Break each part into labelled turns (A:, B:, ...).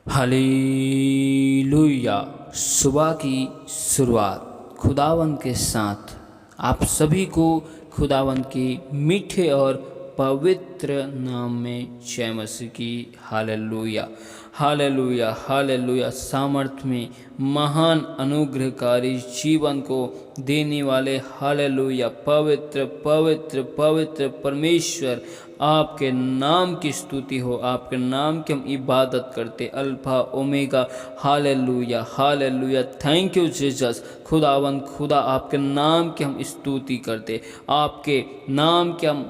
A: Hallelujah. सुबह की शुरुआत खुदावंद के साथ आप सभी को खुदावंद के मीठे और पवित्र नाम में जय मसीह की। Hallelujah hallelujah hallelujah. सामर्थ्य में महान अनुग्रहकारी जीवन को देने वाले हालेलुया पवित्र पवित्र पवित्र परमेश्वर, आपके नाम की स्तुति हो, आपके नाम की हम इबादत करते। Alpha omega. Hallelujah hallelujah. Thank you Jesus. खुदावंद खुदा, आपके नाम की हम स्तुति करते, आपके नाम की हम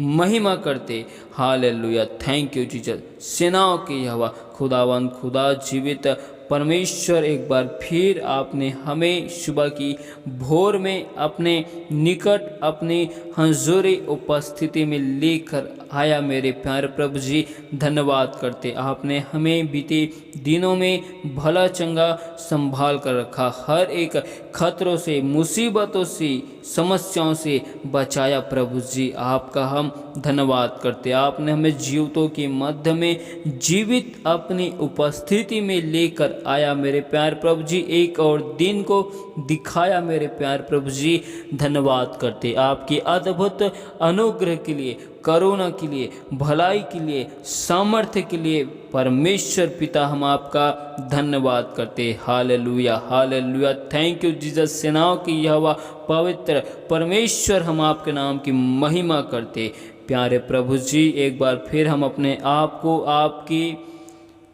A: महिमा करते। हालेलुया। Thank you Jesus. सेनाओं की यहोवा खुदावंद खुदा जीवित परमेश्वर, एक बार फिर आपने हमें सुबह की भोर में अपने निकट अपनी हजूरी उपस्थिति में लेकर आया। मेरे प्यारे प्रभु जी, धन्यवाद करते। आपने हमें बीते दिनों में भला चंगा संभाल कर रखा, हर एक खतरों से, मुसीबतों से, समस्याओं से बचाया। प्रभु जी, आपका हम धन्यवाद करते। आपने हमें जीवितों के मध्य में जीवित अपनी उपस्थिति में लेकर आया। मेरे प्यार प्रभु जी, एक और दिन को दिखाया। मेरे प्यार प्रभु जी, धन्यवाद करते आपके अद्भुत अनुग्रह के लिए, करुणा के लिए, भलाई के लिए, सामर्थ्य के लिए। परमेश्वर पिता, हम आपका धन्यवाद करते। Hallelujah hallelujah. Thank you Jesus. सेनाओं की यहोवा पवित्र परमेश्वर, हम आपके नाम की महिमा करते। प्यारे प्रभु जी, एक बार फिर हम अपने आप को आपकी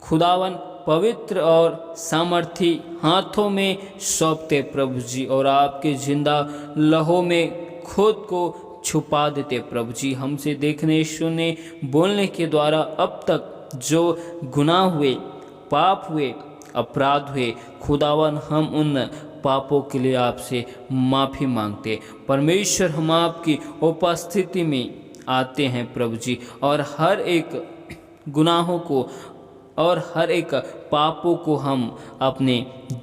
A: खुदावन पवित्र और सामर्थी हाथों में सौंपते प्रभु जी, और आपके जिंदा लहू में खुद को छुपा देते प्रभु जी। हमसे देखने, सुनने, बोलने के द्वारा अब तक जो गुनाह हुए, पाप हुए, अपराध हुए, खुदावन हम उन पापों के लिए आपसे माफ़ी मांगते। परमेश्वर, हम आपकी उपस्थिति में आते हैं प्रभु जी, और हर एक गुनाहों को और हर एक पापों को हम अपने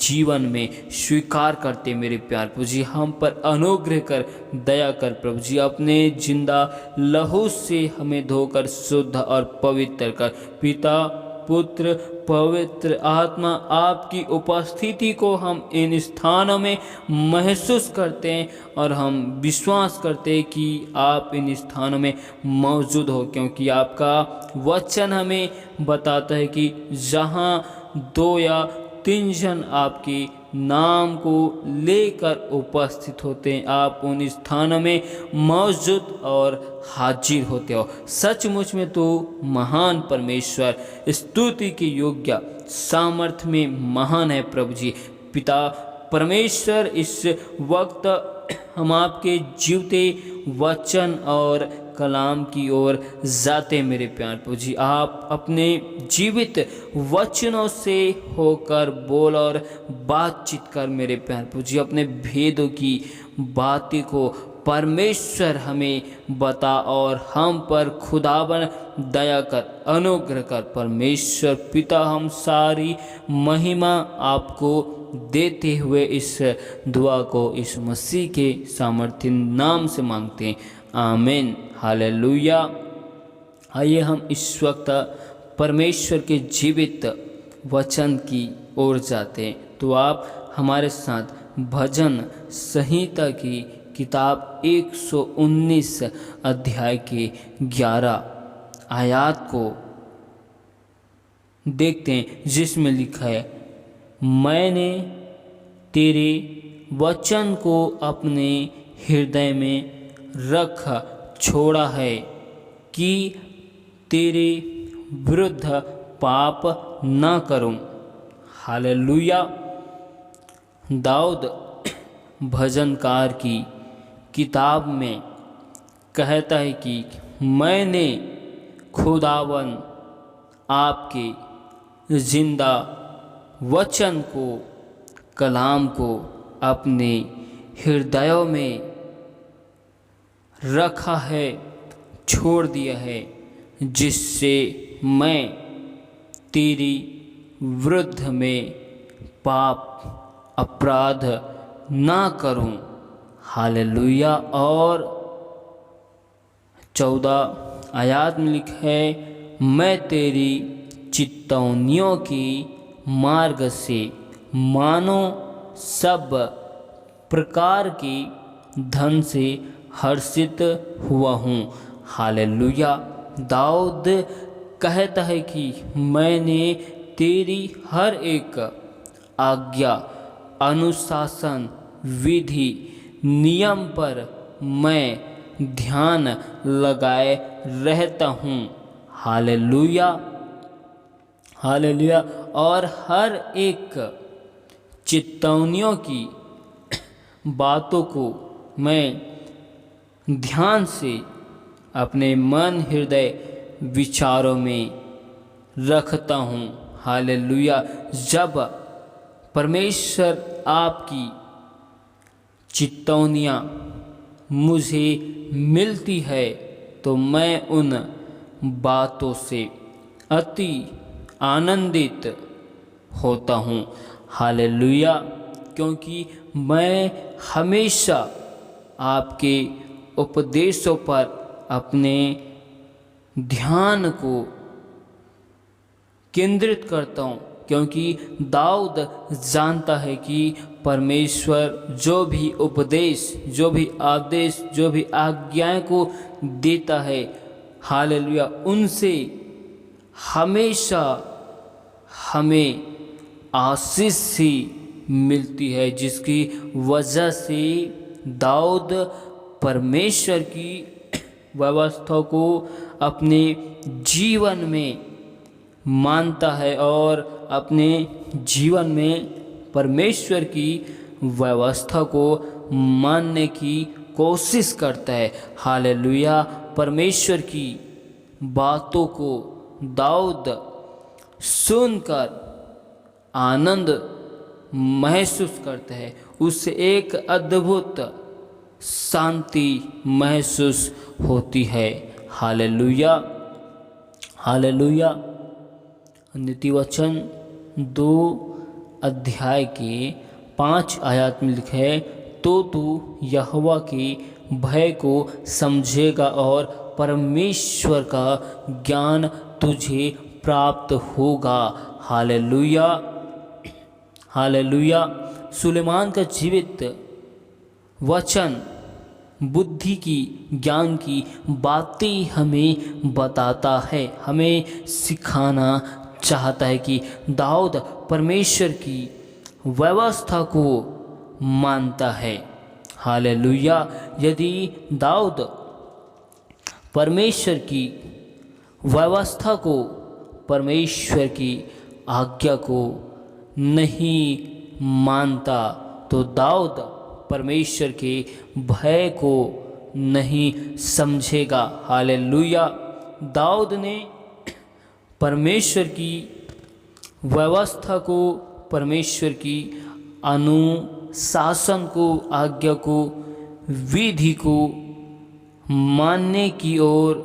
A: जीवन में स्वीकार करते। मेरे प्यार प्रभु जी, हम पर अनुग्रह कर, दया कर प्रभु जी। अपने जिंदा लहू से हमें धोकर शुद्ध और पवित्र कर। पिता, पुत्र, पवित्र आत्मा, आपकी उपस्थिति को हम इन स्थानों में महसूस करते हैं, और हम विश्वास करते हैं कि आप इन स्थानों में मौजूद हो, क्योंकि आपका वचन हमें बताता है कि जहाँ 2 या 3 जन आपके नाम को लेकर उपस्थित होते हैं, आप उन स्थानों में मौजूद और हाजिर होते हो। सचमुच में तो महान परमेश्वर, स्तुति के योग्य, सामर्थ्य में महान है प्रभु जी। पिता परमेश्वर, इस वक्त हम आपके जीवते वचन और कलाम की ओर जाते। मेरे प्यार प्रभु जी, आप अपने जीवित वचनों से होकर बोल और बातचीत कर। मेरे प्यार प्रभु जी, अपने भेदों की बातें को परमेश्वर हमें बता, और हम पर खुदावन दया कर, अनुग्रह कर। परमेश्वर पिता, हम सारी महिमा आपको देते हुए इस दुआ को इस मसीह के सामर्थ्य नाम से मांगते हैं। आमीन। हालेलुया। आइए हम इस वक्त परमेश्वर के जीवित वचन की ओर जाते हैं। तो आप हमारे साथ भजन संहिता की किताब 119 अध्याय के 11 आयत को देखते हैं, जिसमें लिखा है, मैंने तेरे वचन को अपने हृदय में रख छोड़ा है कि तेरे विरुद्ध पाप न करूं। हालेलुया। दाऊद भजनकार की किताब में कहता है कि मैंने खुदावन आपके जिंदा वचन को, कलाम को अपने हृदयों में रखा है, छोड़ दिया है, जिससे मैं तेरी विरुद्ध में पाप अपराध ना करूं। हालेलुया। और 14 आयत में लिखा है, मैं तेरी चितौनियों के मार्ग से मानो सब प्रकार के धन से हर्षित हुआ हूँ। हालेलुया। दाऊद कहता है कि मैंने तेरी हर एक आज्ञा, अनुशासन, विधि, नियम पर मैं ध्यान लगाए रहता हूँ। Hallelujah, hallelujah. और हर एक चेतावनियों की बातों को मैं ध्यान से अपने मन हृदय विचारों में रखता हूँ। हालेलुया। जब परमेश्वर आपकी चेतावनियाँ मुझे मिलती है तो मैं उन बातों से अति आनंदित होता हूँ। हालेलुया। क्योंकि मैं हमेशा आपके उपदेशों पर अपने ध्यान को केंद्रित करता हूँ, क्योंकि दाऊद जानता है कि परमेश्वर जो भी उपदेश, जो भी आदेश, जो भी आज्ञाएं को देता है, हालेलुया, उनसे हमेशा हमें आशीष ही मिलती है, जिसकी वजह से दाऊद परमेश्वर की व्यवस्था को अपने जीवन में मानता है और अपने जीवन में परमेश्वर की व्यवस्था को मानने की कोशिश करता है। हालेलुया। परमेश्वर की बातों को दाऊद सुनकर आनंद महसूस करता है, उससे एक अद्भुत शांति महसूस होती है। Hallelujah, hallelujah. नीति वचन 2 अध्याय के 5 आयत में लिखा है, तो तू यहोवा के भय को समझेगा और परमेश्वर का ज्ञान तुझे प्राप्त होगा। Hallelujah, hallelujah. सुलेमान का जीवित वचन बुद्धि की, ज्ञान की बातें हमें बताता है, हमें सिखाना चाहता है कि दाऊद परमेश्वर की व्यवस्था को मानता है। हालेलुया। यदि दाऊद परमेश्वर की व्यवस्था को, परमेश्वर की आज्ञा को नहीं मानता तो दाऊद परमेश्वर के भय को नहीं समझेगा। हालेलुया। दाऊद ने परमेश्वर की व्यवस्था को, परमेश्वर की अनुशासन को, आज्ञा को, विधि को मानने की ओर,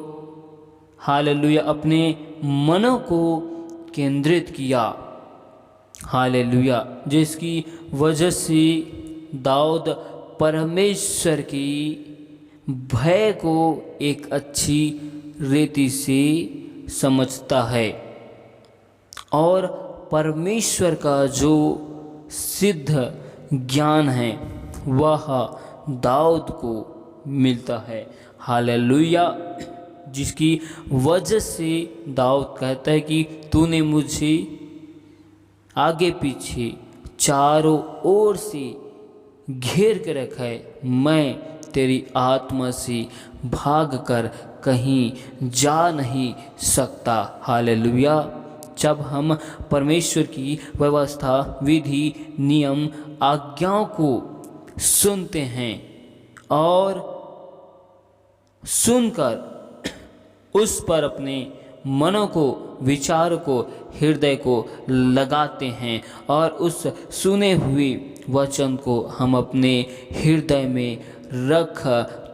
A: हालेलुया, अपने मनों को केंद्रित किया। हालेलुया। जिसकी वजह से दाऊद परमेश्वर की भय को एक अच्छी रीति से समझता है और परमेश्वर का जो सिद्ध ज्ञान है वह दाऊद को मिलता है। हालेलुया। जिसकी वजह से दाऊद कहता है कि तूने मुझे आगे पीछे चारों ओर से घेर के रखा है, मैं तेरी आत्मा से भाग कर कहीं जा नहीं सकता। हालेलुया। जब हम परमेश्वर की व्यवस्था, विधि, नियम, आज्ञाओं को सुनते हैं और सुनकर उस पर अपने मनों को, विचार को, हृदय को लगाते हैं और उस सुने हुए वचन को हम अपने हृदय में रख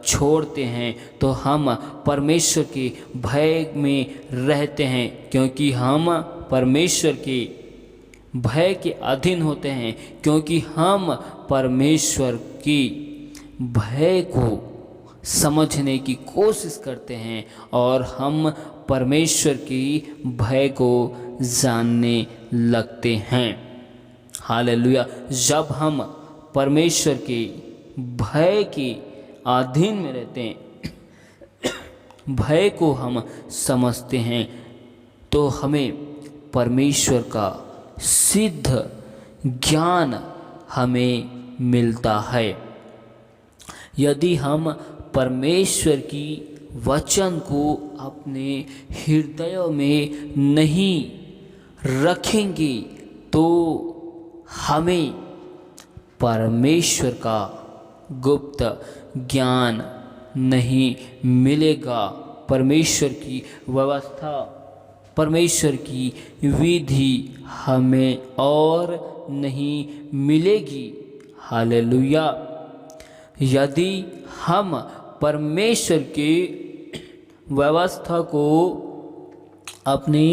A: छोड़ते हैं तो हम परमेश्वर के भय में रहते हैं, क्योंकि हम परमेश्वर के भय के अधीन होते हैं, क्योंकि हम परमेश्वर की भय को समझने की कोशिश करते हैं और हम परमेश्वर की भय को जानने लगते हैं। हालेलुया। जब हम परमेश्वर के भय के अधीन में रहते हैं, भय को हम समझते हैं, तो हमें परमेश्वर का सिद्ध ज्ञान हमें मिलता है। यदि हम परमेश्वर की वचन को अपने हृदयों में नहीं रखेंगे तो हमें परमेश्वर का गुप्त ज्ञान नहीं मिलेगा। परमेश्वर की व्यवस्था, परमेश्वर की विधि हमें और नहीं मिलेगी। हालेलुया। यदि हम परमेश्वर की व्यवस्था को अपने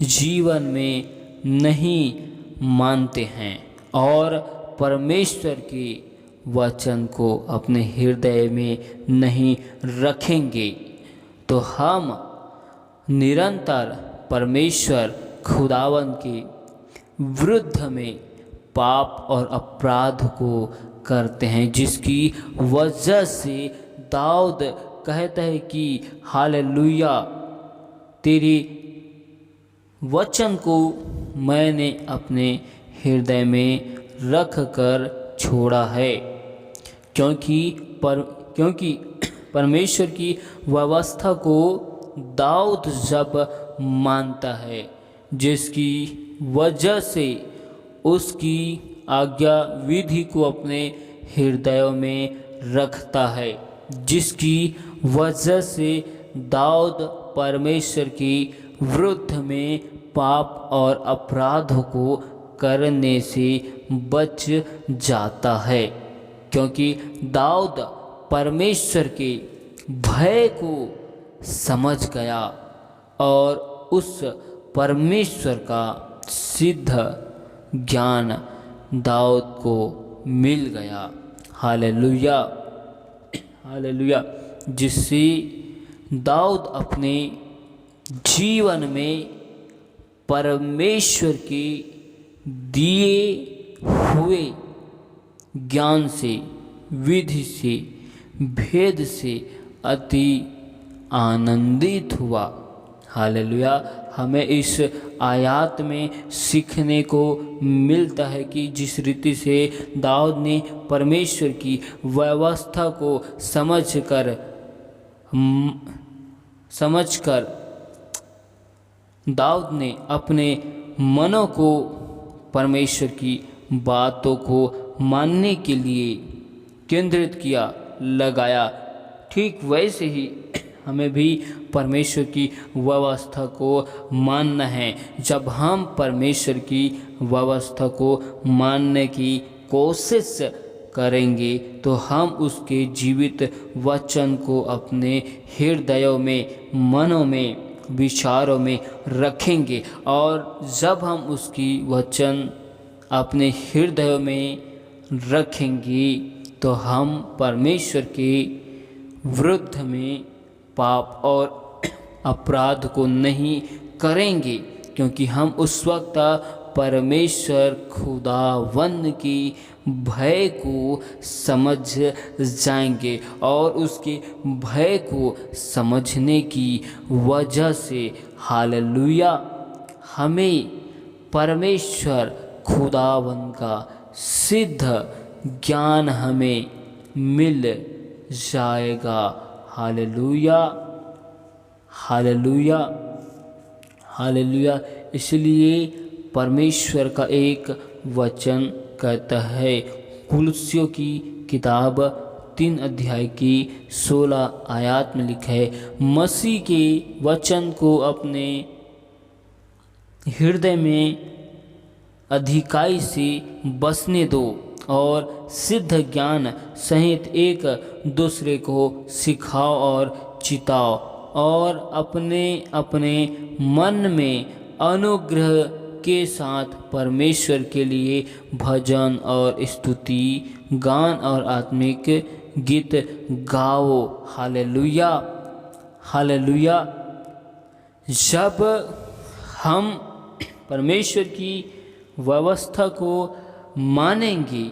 A: जीवन में नहीं मानते हैं और परमेश्वर के वचन को अपने हृदय में नहीं रखेंगे, तो हम निरंतर परमेश्वर खुदावन के विरुद्ध में पाप और अपराध को करते हैं, जिसकी वजह से दाऊद कहता है कि हालेलुया, तेरे वचन को मैंने अपने हृदय में रख कर छोड़ा है। क्योंकि परमेश्वर की व्यवस्था को दाऊद जब मानता है, जिसकी वजह से उसकी आज्ञा विधि को अपने हृदयों में रखता है, जिसकी वजह से दाऊद परमेश्वर की विरुद्ध में पाप और अपराधों को करने से बच जाता है। क्योंकि दाऊद परमेश्वर के भय को समझ गया और उस परमेश्वर का सिद्ध ज्ञान दाऊद को मिल गया। Hallelujah, hallelujah. जिससे दाऊद अपने जीवन में परमेश्वर के दिए हुए ज्ञान से, विधि से, भेद से अति आनंदित हुआ। हालेलुया। हमें इस आयत में सीखने को मिलता है कि जिस रीति से दाऊद ने परमेश्वर की व्यवस्था को समझकर दाऊद ने अपने मनों को परमेश्वर की बातों को मानने के लिए केंद्रित किया, लगाया। ठीक वैसे ही हमें भी परमेश्वर की व्यवस्था को मानना है। जब हम परमेश्वर की व्यवस्था को मानने की कोशिश करेंगे तो हम उसके जीवित वचन को अपने हृदयों में, मनों में, विचारों में रखेंगे। और जब हम उसकी वचन अपने हृदयों में रखेंगे तो हम परमेश्वर के विरुद्ध में पाप और अपराध को नहीं करेंगे, क्योंकि हम उस वक्त परमेश्वर खुदावन की भय को समझ जाएंगे और उसके भय को समझने की वजह से हालेलुया हमें परमेश्वर खुदावन का सिद्ध ज्ञान हमें मिल जाएगा। Hallelujah, hallelujah, hallelujah. इसलिए परमेश्वर का एक वचन कहता है, कुलुस्सियों की किताब 3 अध्याय की 16 आयत में लिखा है, मसीह के वचन को अपने हृदय में अधिकाई से बसने दो और सिद्ध ज्ञान सहित एक दूसरे को सिखाओ और चिताओ और अपने अपने मन में अनुग्रह के साथ परमेश्वर के लिए भजन और स्तुति, गान और आत्मिक गीत गाओ। Hallelujah, hallelujah. जब हम परमेश्वर की व्यवस्था को मानेंगे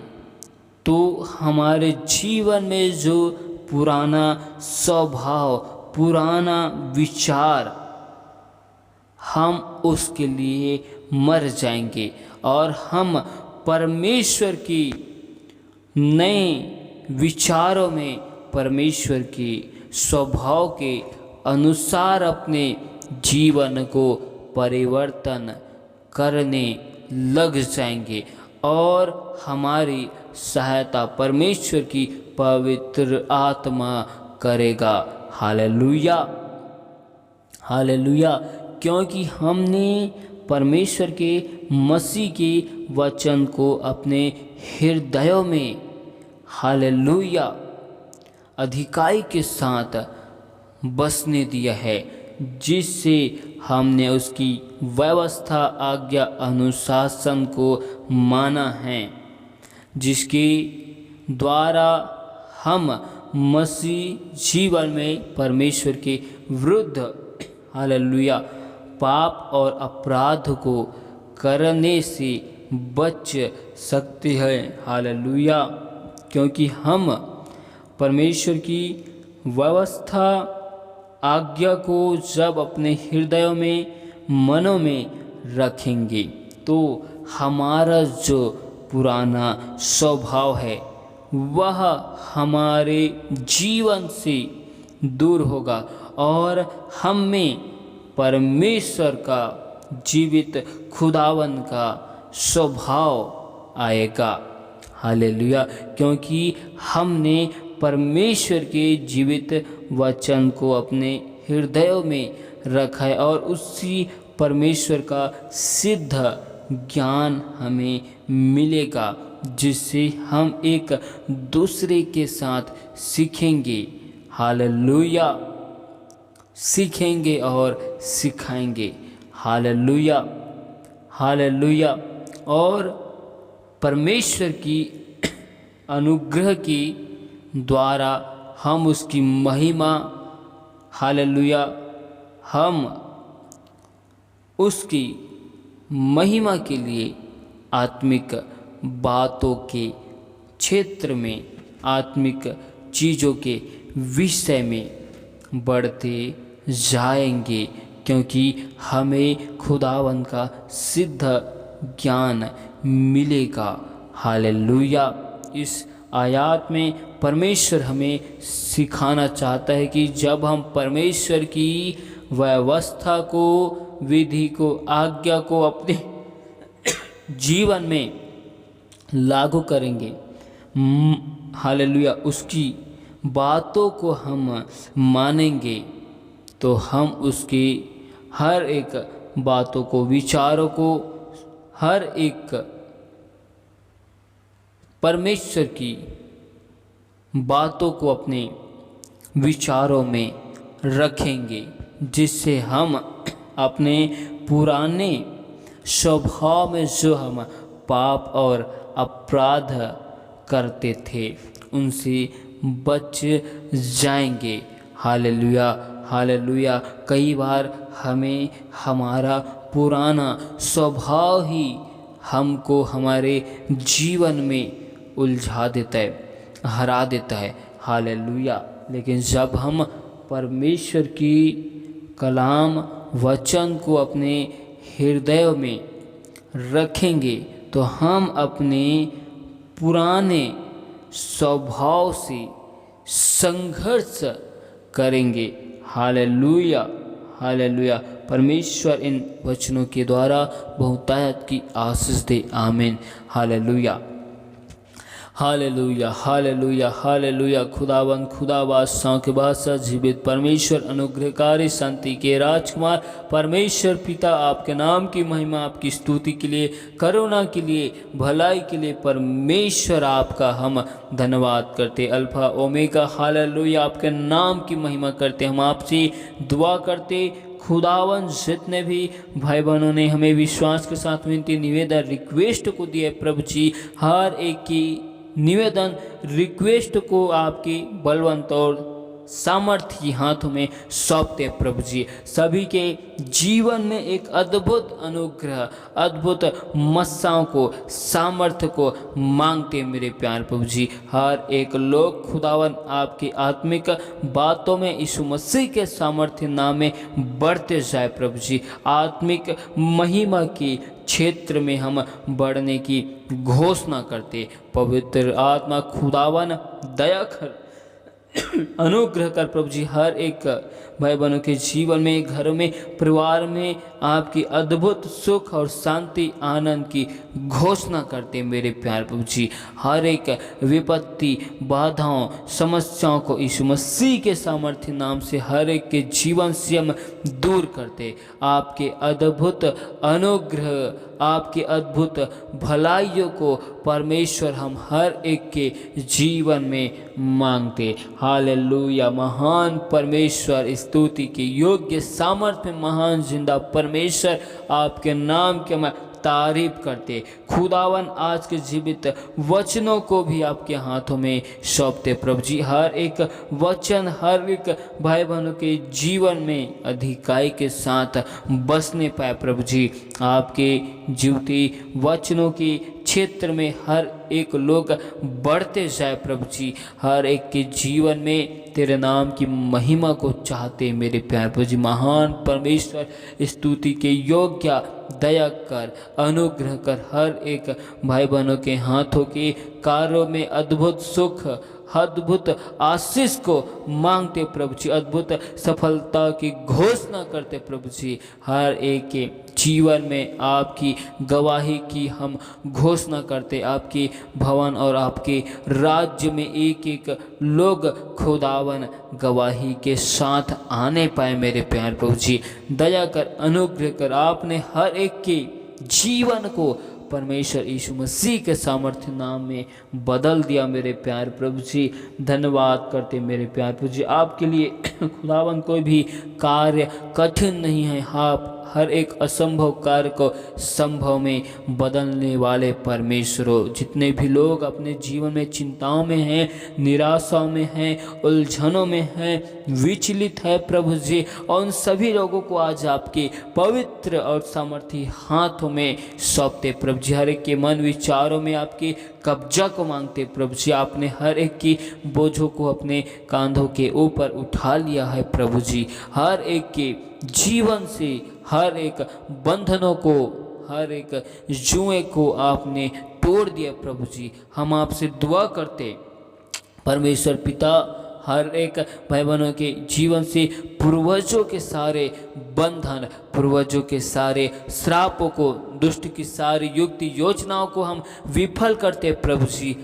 A: तो हमारे जीवन में जो पुराना स्वभाव, पुराना विचार, हम उसके लिए मर जाएंगे और हम परमेश्वर की नए विचारों में, परमेश्वर के स्वभाव के अनुसार अपने जीवन को परिवर्तन करने लग जाएंगे और हमारी सहायता परमेश्वर की पवित्र आत्मा करेगा। Hallelujah, hallelujah. क्योंकि हमने परमेश्वर के मसीह के वचन को अपने हृदयों में, हालेलुया, अधिकाई के साथ बसने दिया है, जिससे हमने उसकी व्यवस्था, आज्ञा, अनुशासन को माना है, जिसके द्वारा हम मसीह जीवन में परमेश्वर के विरुद्ध, हालेलुया, पाप और अपराध को करने से बच सकते हैं। हालेलुया। क्योंकि हम परमेश्वर की व्यवस्था, आज्ञा को जब अपने हृदयों में, मनों में रखेंगे तो हमारा जो पुराना स्वभाव है वह हमारे जीवन से दूर होगा और हम में परमेश्वर का, जीवित खुदावन का स्वभाव आएगा। हालेलुया। क्योंकि हमने परमेश्वर के जीवित वचन को अपने हृदयों में रखा है और उसी परमेश्वर का सिद्ध ज्ञान हमें मिलेगा, जिससे हम एक दूसरे के साथ सीखेंगे। हालेलुया, सीखेंगे और सिखाएंगे। Hallelujah, hallelujah. और परमेश्वर की अनुग्रह की द्वारा हम उसकी महिमा, हालेलुया, हम उसकी महिमा के लिए आत्मिक बातों के क्षेत्र में, आत्मिक चीज़ों के विषय में बढ़ते जाएंगे, क्योंकि हमें खुदावन का सिद्ध ज्ञान मिलेगा। हालेलुया। इस आयत में परमेश्वर हमें सिखाना चाहता है कि जब हम परमेश्वर की व्यवस्था को, विधि को, आज्ञा को अपने जीवन में लागू करेंगे, हालेलुया, उसकी बातों को हम मानेंगे, तो हम उसकी हर एक बातों को, विचारों को, हर एक परमेश्वर की बातों को अपने विचारों में रखेंगे, जिससे हम अपने पुराने स्वभाव में जो हम पाप और अपराध करते थे उनसे बच जाएंगे। Hallelujah, hallelujah. कई बार हमें हमारा पुराना स्वभाव ही हमको हमारे जीवन में उलझा देता है, हरा देता है। हालेलुया। लेकिन जब हम परमेश्वर की कलाम, वचन को अपने हृदय में रखेंगे तो हम अपने पुराने स्वभाव से संघर्ष करेंगे। Hallelujah, hallelujah. परमेश्वर इन वचनों के द्वारा बहुतायत की आशीष दे। आमीन। Hallelujah, hallelujah, hallelujah, hallelujah. खुदावंद, खुदा बादशाह के बादशाह, जीवित परमेश्वर, अनुग्रहकारी, शांति के राजकुमार परमेश्वर पिता, आपके नाम की महिमा, आपकी स्तुति के लिए, करुणा के लिए, भलाई के लिए परमेश्वर आपका हम धन्यवाद करते। अल्फा ओमेगा, हालेलुया, आपके नाम की महिमा करते। हम आपसे दुआ करते खुदावन, जितने भी भाई बहनों ने हमें विश्वास के साथ विनती, निवेदन, रिक्वेस्ट को दिए प्रभु जी, हर एक की निवेदन, रिक्वेस्ट को आपकी बलवंत और सामर्थ्य की हाथों में सौंपते प्रभु जी। सभी के जीवन में एक अद्भुत अनुग्रह, अद्भुत मस्साओं को, सामर्थ्य को मांगते मेरे प्यार प्रभु जी। हर एक लोग खुदावन आपकी आत्मिक बातों में यीशु मसीह के सामर्थ्य नाम में बढ़ते जाए प्रभु जी। आत्मिक महिमा की क्षेत्र में हम बढ़ने की घोषणा करते। पवित्र आत्मा खुदावन दया कर, अनुग्रह कर प्रभु जी। हर एक भाई बहनों के जीवन में, घरों में, परिवार में आपकी अद्भुत सुख और शांति, आनंद की घोषणा करते मेरे प्यार प्रभु जी। हर एक विपत्ति, बाधाओं, समस्याओं को यीशु मसीह के सामर्थ्य नाम से हर एक के जीवन से हम दूर करते। आपके अद्भुत अनुग्रह, आपके अद्भुत भलाइयों को परमेश्वर हम हर एक के जीवन में मांगते। हालेलुया। महान परमेश्वर, स्तुति के योग्य, सामर्थ्य, महान जिंदा परमेश्वर, आपके नाम के मैं तारीफ करते। खुदावन आज के जीवित वचनों को भी आपके हाथों में सौंपते प्रभु जी। हर एक वचन हर एक भाई बहनों के जीवन में अधिकाई के साथ बसने पाए प्रभु जी। आपके जीवती वचनों के क्षेत्र में हर एक लोग बढ़ते जाए प्रभु जी। हर एक के जीवन में तेरे नाम की महिमा को चाहते मेरे प्यार प्रभु जी। महान परमेश्वर, स्तुति के योग्य, दया कर, अनुग्रह कर। हर एक भाई बहनों के हाथों के कार्यों में अद्भुत सुख, अद्भुत आशीष को मांगते प्रभु जी। अद्भुत सफलता की घोषणा करते प्रभु जी। हर एक के जीवन में आपकी गवाही की हम घोषणा करते। आपके भवन और आपके राज्य में एक एक लोग खुदावन गवाही के साथ आने पाए मेरे प्यार प्रभु जी। दया कर, अनुग्रह कर। आपने हर एक के जीवन को परमेश्वर यीशु मसीह के सामर्थ्य नाम में बदल दिया मेरे प्यार प्रभु जी। धन्यवाद करते मेरे प्यार प्रभु जी। आपके लिए खुदावन कोई भी कार्य कठिन नहीं है। आप हर एक असंभव कार्य को संभव में बदलने वाले परमेश्वर हो। जितने भी लोग अपने जीवन में चिंताओं में हैं, निराशाओं में हैं, उलझनों में हैं, विचलित है प्रभु जी, और उन सभी लोगों को आज आपके पवित्र और सामर्थी हाथों में सौंपते प्रभु जी। हर एक के मन विचारों में आपके कब्जा को मांगते प्रभु जी। आपने हर एक की बोझों को अपने कांधों के ऊपर उठा लिया है प्रभु जी। हर एक के जीवन से हर एक बंधनों को, हर एक जुए को आपने तोड़ दिया प्रभु जी। हम आपसे दुआ करते परमेश्वर पिता, हर एक भाई बहनों के जीवन से पूर्वजों के सारे बंधन, पूर्वजों के सारे श्रापों को, दुष्ट की सारी युक्ति योजनाओं को हम विफल करते प्रभु जी।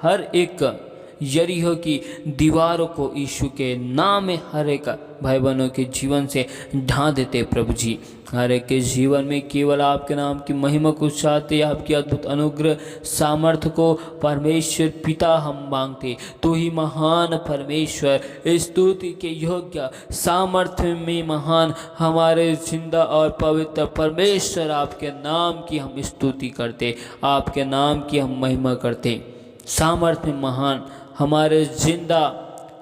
A: हर एक यरीहो की दीवारों को यीशु के नाम में हर एक भाई बहनों के जीवन से ढा देते प्रभु जी। हर एक के जीवन में केवल आपके नाम की महिमा को चाहते, आपकी अद्भुत अनुग्रह सामर्थ्य को परमेश्वर पिता हम मांगते। तो ही महान परमेश्वर, स्तुति के योग्य, सामर्थ्य में महान हमारे जिंदा और पवित्र परमेश्वर, आपके नाम की हम स्तुति करते, आपके नाम की हम महिमा करते। सामर्थ्य में महान हमारे जिंदा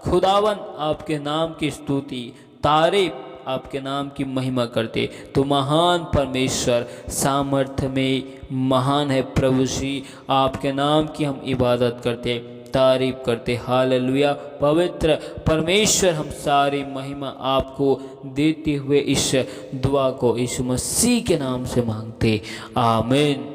A: खुदावन, आपके नाम की स्तुति, तारीफ, आपके नाम की महिमा करते। तो महान परमेश्वर, सामर्थ्य में महान है प्रभु जी। आपके नाम की हम इबादत करते, तारीफ करते। हालेलुया। पवित्र परमेश्वर, हम सारी महिमा आपको देते हुए इस दुआ को यीशु मसीह के नाम से मांगते। आमीन।